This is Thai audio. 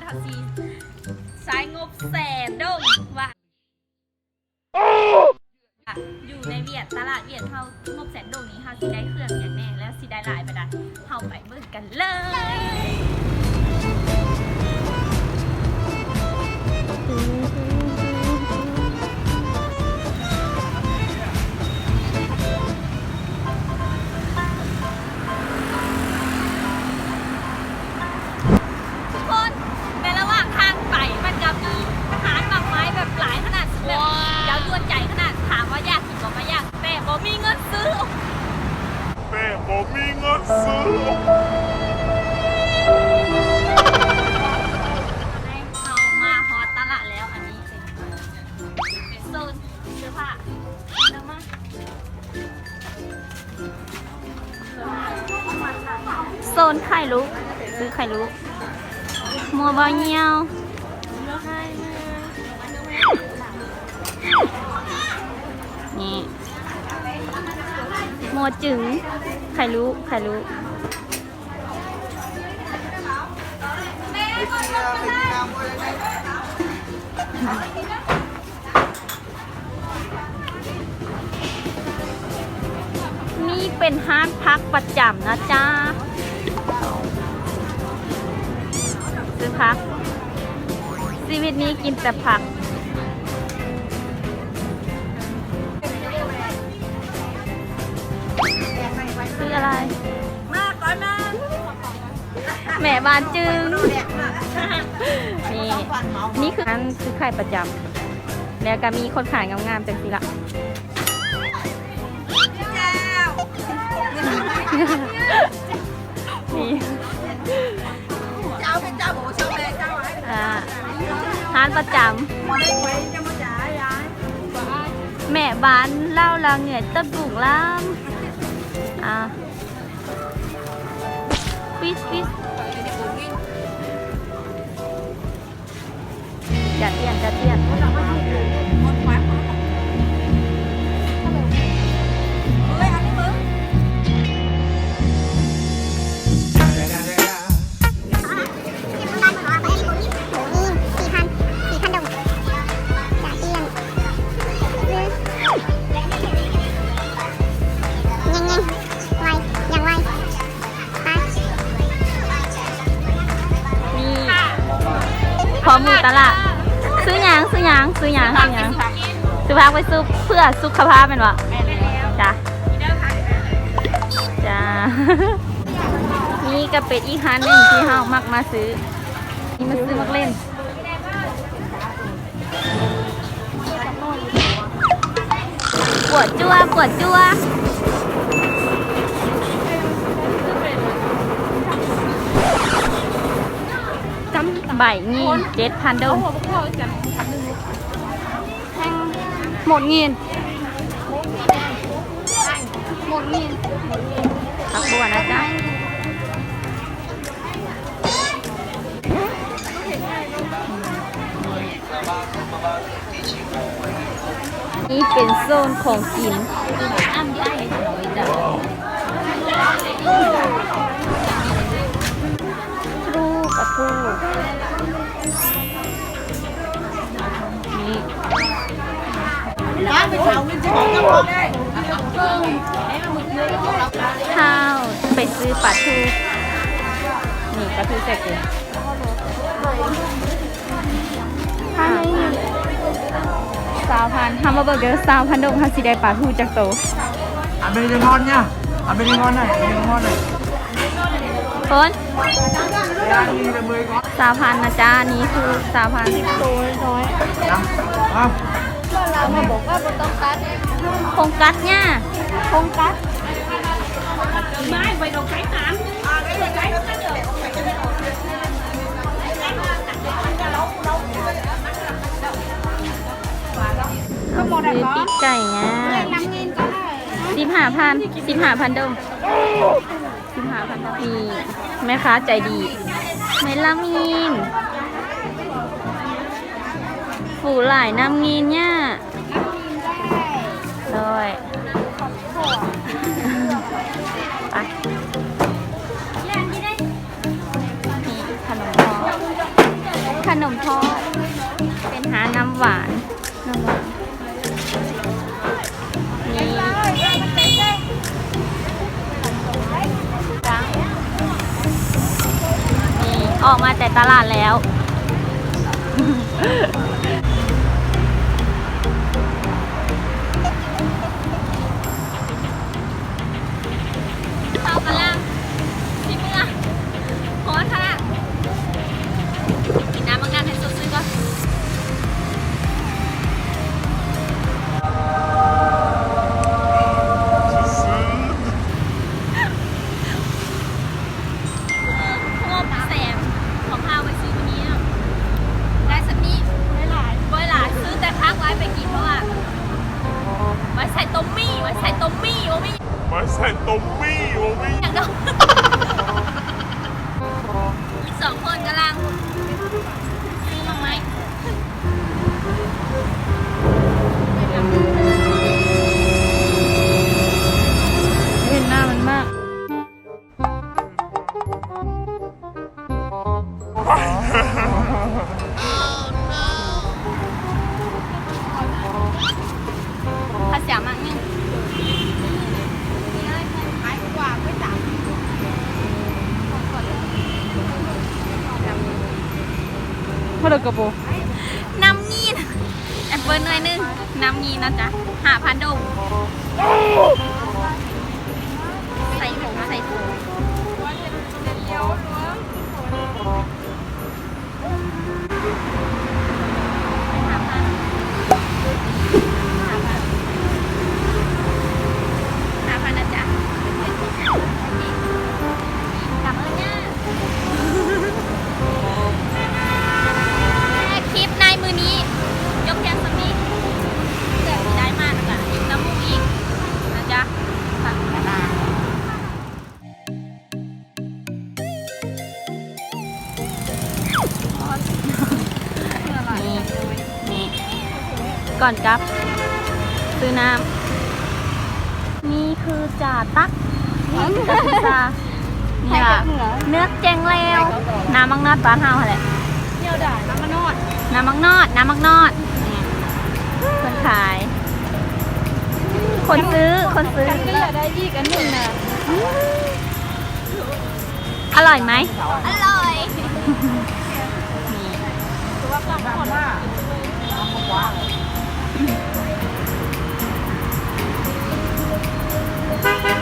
เขาสิใช้งบแสนดงว่าอยู่ในเวียดตลาดเวียดเขางบแสนดงนี้เขาสิได้เครื่องอย่างแน่แล้วสิได้หลายไปได้เขาไปเบิ่งกันเลยทุกคนในระหว่างทางไปมันจะมีอาหารหมากไม้แบบหลายขนาดแบบยาวยวนใจขนาดถามว่าอยากกินก็ไม่อยากแต่บ่มีเงินซื้อเรามาฮอตตลาดแล้วอันนี้เป็นโซนเสื้อผ้าแล้วมาโซนไข่ลูกซื้อไข่ลูกมัวบะเงียวนี่มัวจึงไข่ลูกนี่เป็นห้างพักประจำนะจ๊ะซื้อพักชีวิตนี้กินแต่ผักซื้ออะไรมาก่อนนะแม่บ้านจึงนี่คือร้านซื้อไข่ประจำแล้วก็มีคนขายงามๆจังสิละนี่ร้านประจำแม่บ้านเล่าเราเหนื่อยต้นบุกล้ำฟิสจัดเตียนพอหมูตลาดซื้อหยังซื้อพักไปซุปเพื่อสุขภาพเป็นวะจ้ะนี่ก็เป็นอีกร้านหนึ่งที่เฮามักมาซื้อนี่มาซื้อมักเล่นปวดจั่วใบงี้7,000 ดงหมดเงินผักบัวนะจ๊ะนี่เป็นโซนของกินปลาทูนี่ข้าวไปซื้อปลาทูนี่ปลาทูใส่เกลือ3,000ทำมาเบอร์เกอร์3,000 ดงค่ะสิได้ปลาทูจากโตเป็นยังงอนเนี่ยเป็นยังงอนหน่อยคน3,000นะจ๊ะนี้คือ3,000ตัวน้อยเรามาบอกว่าบนต้องกัดคงกัดเนี่ยไม่ไปดอกไก่น้ำซื้อปีกไก่เนี่ย15,000 ดงมีแม่ค้าใจดีไม่ละมีนฝูหลายน้ำงินเนี่ยเลยไปนี่ขนมทอด ขนมทอด เป็นหาน้ำหวานนี่ออกมาแต่ตลาดแล้วเข้ากำลังที่เมื่อโพสค่ะกินน้ำบางงานให้ซื้อก่อนงบแสนของพาไปซื้อวันนี้เนาะได้สักนี้หลายซื้อแต่ค้างไว้ไปกินเพราะว่าไว้ใส่ต้มมี่ว่ามี่ Mas sai tominho, homem. อย่างดอกอีกสองคนกำลังซื้อมาไหมเห็นหน้ามันมากภาษามากนี่พอดกระโป น้ำงีนแอปเปิลหน่อยนึงน้ำงีนนะจ๊ะ5,000 ดงใส่ถุงใส่ถุง5,000นะจ๊ะกลับแล้วเนี่ยคลิปในมือนี้ยกแกงสมีเกิดได้มากนะคะอีกน้ำมูกอีกนะจ๊ะค่ะนี่ก่อนกลับซื้อน้ำนี่คือจ่าตักนี่คือกระพิซซ่านี่ล่ะเนื้อแจงแล้วน้ำมังนอดบ้านเฮาแหละ เที่ยวด่าน้ำมันนอด น้ำมักนอดคนขาย คนซื้อ ฉันก็อยากได้ยี่กันหนึ่งนะ อร่อยไหม อร่อย เ